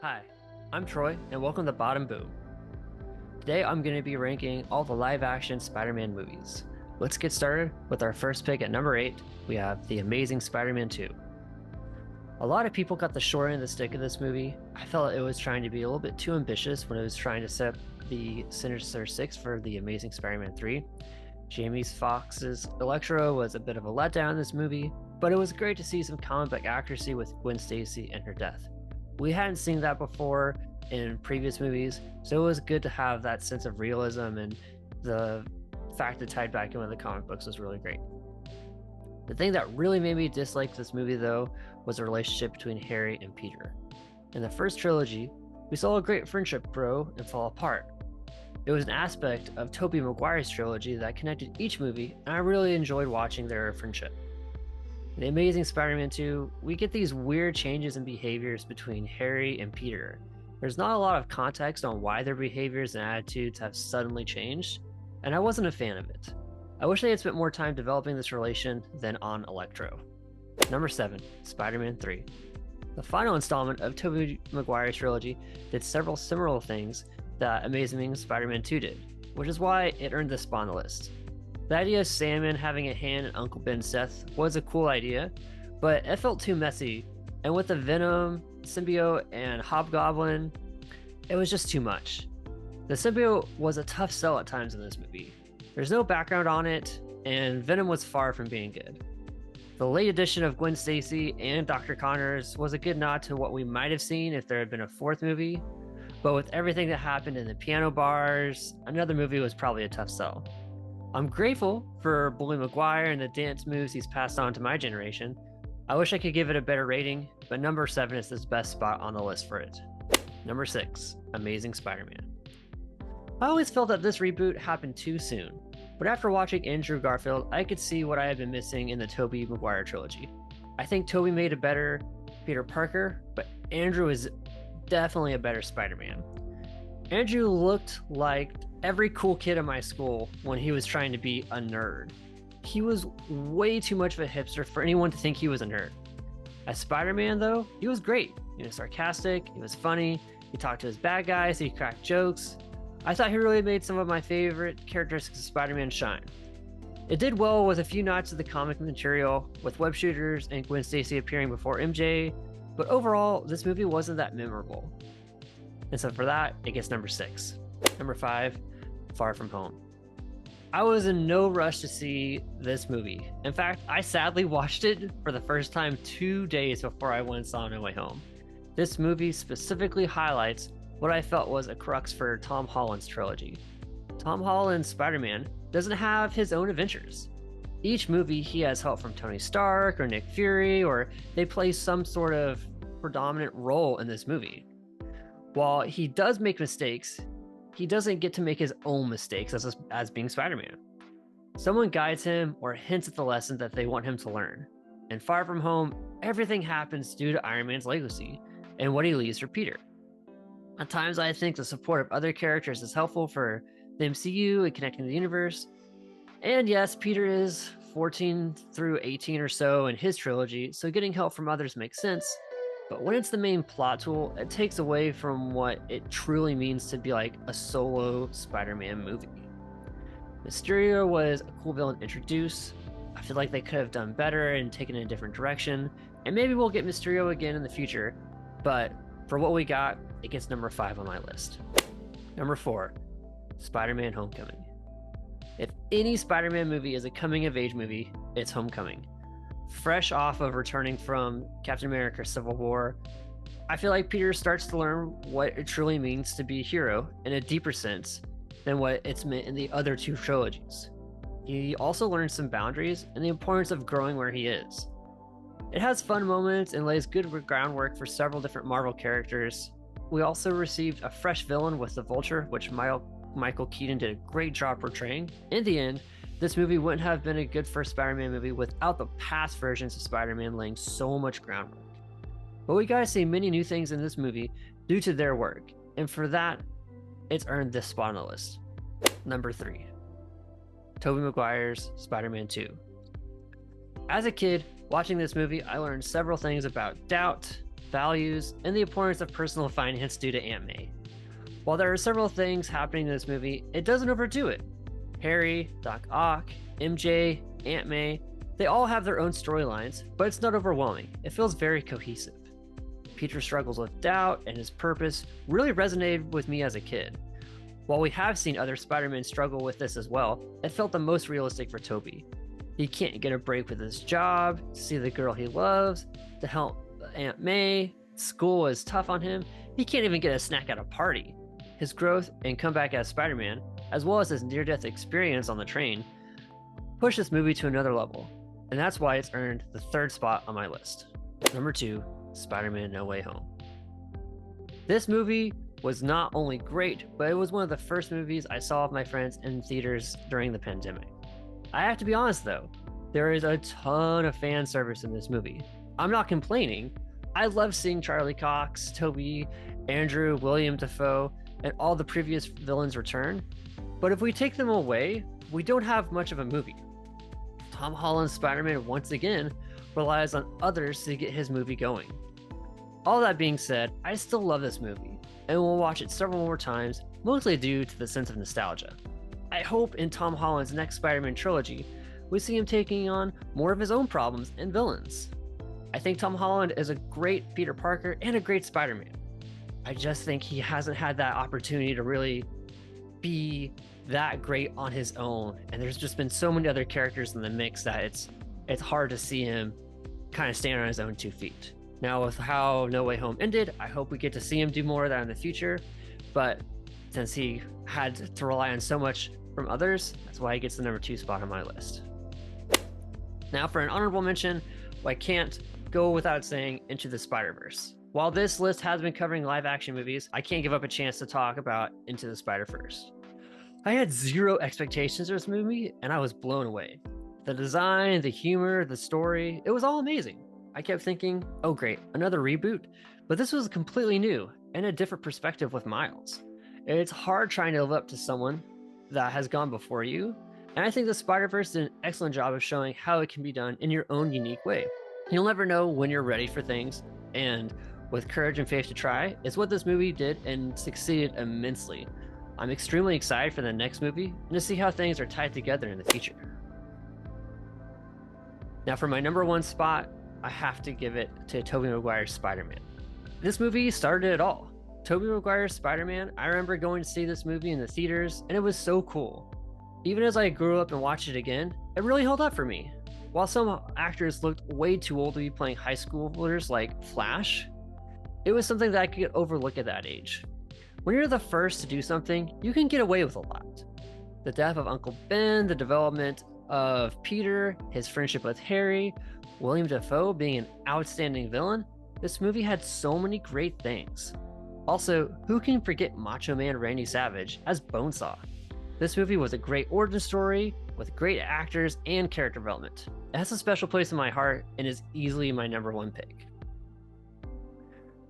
Hi, I'm Troy, and welcome to Badaboom. Today I'm going to be ranking all the live-action Spider-Man movies. Let's get started with our first pick at number 8. We have The Amazing Spider-Man 2. A lot of people got the short end of the stick of this movie. I felt it was trying to be a little bit too ambitious when it was trying to set up the Sinister Six for The Amazing Spider-Man 3. Jamie Foxx's Electro was a bit of a letdown in this movie, but it was great to see some comic book accuracy with Gwen Stacy and her death. We hadn't seen that before in previous movies, so it was good to have that sense of realism, and the fact that tied back in with the comic books was really great. The thing that really made me dislike this movie, though, was the relationship between Harry and Peter. In the first trilogy, we saw a great friendship grow and fall apart. It was an aspect of Tobey Maguire's trilogy that connected each movie, and I really enjoyed watching their friendship. In The Amazing Spider-Man 2, we get these weird changes in behaviors between Harry and Peter. There's not a lot of context on why their behaviors and attitudes have suddenly changed, and I wasn't a fan of it. I wish they had spent more time developing this relation than on Electro. Number 7, Spider-Man 3. The final installment of Tobey Maguire's trilogy did several similar things that Amazing Spider-Man 2 did, which is why it earned this spot on the list. The idea of Sandman having a hand in Uncle Ben's death was a cool idea, but it felt too messy, and with the Venom, symbiote, and Hobgoblin, it was just too much. The symbiote was a tough sell at times in this movie. There's no background on it, and Venom was far from being good. The late addition of Gwen Stacy and Dr. Connors was a good nod to what we might have seen if there had been a fourth movie, but with everything that happened in the piano bars, another movie was probably a tough sell. I'm grateful for Bully Maguire and the dance moves he's passed on to my generation. I wish I could give it a better rating, but number 7 is the best spot on the list for it. Number 6, Amazing Spider-Man. I always felt that this reboot happened too soon, but after watching Andrew Garfield, I could see what I had been missing in the Tobey Maguire trilogy. I think Tobey made a better Peter Parker, but Andrew is definitely a better Spider-Man. Andrew looked like every cool kid in my school when he was trying to be a nerd. He was way too much of a hipster for anyone to think he was a nerd. As Spider-Man, though, he was great. He was sarcastic, he was funny, he talked to his bad guys, he cracked jokes. I thought he really made some of my favorite characteristics of Spider-Man shine. It did well with a few nods to the comic material, with web shooters and Gwen Stacy appearing before MJ, but overall, this movie wasn't that memorable. And so for that, it gets number 6. Number 5, Far From Home. I was in no rush to see this movie. In fact, I sadly watched it for the first time 2 days before I went and saw No Way Home. This movie specifically highlights what I felt was a crux for Tom Holland's trilogy. Tom Holland's Spider-Man doesn't have his own adventures. Each movie he has help from Tony Stark or Nick Fury, or they play some sort of predominant role in this movie. While he does make mistakes, he doesn't get to make his own mistakes as being Spider-Man. Someone guides him or hints at the lesson that they want him to learn. In Far From Home, everything happens due to Iron Man's legacy and what he leaves for Peter. At times, I think the support of other characters is helpful for the MCU and connecting the universe. And yes, Peter is 14 through 18 or so in his trilogy, so getting help from others makes sense. But when it's the main plot tool, it takes away from what it truly means to be like a solo Spider-Man movie. Mysterio was a cool villain to introduce. I feel like they could have done better and taken it a different direction, and maybe we'll get Mysterio again in the future, but for what we got, it gets number 5 on my list. Number 4, Spider-Man Homecoming. If any Spider-Man movie is a coming-of-age movie, it's Homecoming. Fresh off of returning from Captain America Civil War, I feel like Peter starts to learn what it truly means to be a hero in a deeper sense than what it's meant in the other 2 trilogies. He also learns some boundaries and the importance of growing where he is. It has fun moments and lays good groundwork for several different Marvel characters. We also received a fresh villain with the Vulture, which Michael Keaton did a great job portraying. In the end, this movie wouldn't have been a good first Spider-Man movie without the past versions of Spider-Man laying so much groundwork. But we gotta see many new things in this movie due to their work, and for that, it's earned this spot on the list. Number 3, Tobey Maguire's Spider-Man 2. As a kid, watching this movie, I learned several things about doubt, values, and the importance of personal finance due to Aunt May. While there are several things happening in this movie, it doesn't overdo it. Harry, Doc Ock, MJ, Aunt May, they all have their own storylines, but it's not overwhelming. It feels very cohesive. Peter's struggles with doubt and his purpose really resonated with me as a kid. While we have seen other Spider-Men struggle with this as well, it felt the most realistic for Tobey. He can't get a break with his job, to see the girl he loves, to help Aunt May, school is tough on him, he can't even get a snack at a party. His growth and comeback as Spider-Man, as well as his near-death experience on the train, push this movie to another level, and that's why it's earned the third spot on my list. Number 2, SpiderMan No Way Home. This movie was not only great, but it was one of the first movies I saw with my friends in theaters during the pandemic. I have to be honest though, there is a ton of fan service in this movie. I'm not complaining. I love seeing Charlie Cox, Tobey, Andrew, William Dafoe, and all the previous villains return. But if we take them away, we don't have much of a movie. Tom Holland's Spider-Man once again relies on others to get his movie going. All that being said, I still love this movie, and will watch it several more times, mostly due to the sense of nostalgia. I hope in Tom Holland's next Spider-Man trilogy, we see him taking on more of his own problems and villains. I think Tom Holland is a great Peter Parker and a great Spider-Man. I just think he hasn't had that opportunity to really be that great on his own, and there's just been so many other characters in the mix that it's hard to see him kind of stand on his own 2 feet. Now with how No Way Home ended, I hope we get to see him do more of that in the future, but since he had to rely on so much from others, that's why he gets the number 2 spot on my list. Now for an honorable mention, I can't go without saying Into the Spider-Verse. While this list has been covering live action movies, I can't give up a chance to talk about Into the Spider-Verse. I had zero expectations of this movie, and I was blown away. The design, the humor, the story, it was all amazing. I kept thinking, oh great, another reboot? But this was completely new, and a different perspective with Miles. It's hard trying to live up to someone that has gone before you, and I think the Spider-Verse did an excellent job of showing how it can be done in your own unique way. You'll never know when you're ready for things, and with courage and faith to try is what this movie did and succeeded immensely. I'm extremely excited for the next movie and to see how things are tied together in the future. Now for my number 1 spot, I have to give it to Tobey Maguire's Spider-Man. This movie started it all. Tobey Maguire's Spider-Man, I remember going to see this movie in the theaters, and it was so cool. Even as I grew up and watched it again, it really held up for me. While some actors looked way too old to be playing high schoolers like Flash, it was something that I could overlook at that age. When you're the first to do something, you can get away with a lot. The death of Uncle Ben, the development of Peter, his friendship with Harry, William Dafoe being an outstanding villain, this movie had so many great things. Also, who can forget Macho Man Randy Savage as Bonesaw? This movie was a great origin story with great actors and character development. It has a special place in my heart and is easily my number 1 pick.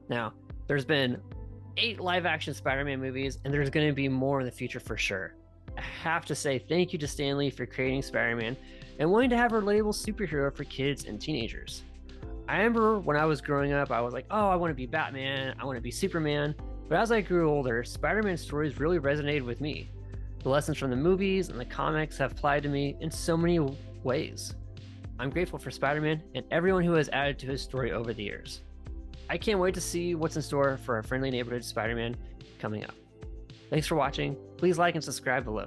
Now, there's been 8 live-action Spider-Man movies, and there's going to be more in the future for sure. I have to say thank you to Stan Lee for creating Spider-Man and wanting to have a relatable superhero for kids and teenagers. I remember when I was growing up, I was like, oh, I want to be Batman, I want to be Superman. But as I grew older, Spider-Man stories really resonated with me. The lessons from the movies and the comics have applied to me in so many ways. I'm grateful for Spider-Man and everyone who has added to his story over the years. I can't wait to see what's in store for our friendly neighborhood Spider-Man coming up. Thanks for watching. Please like and subscribe below.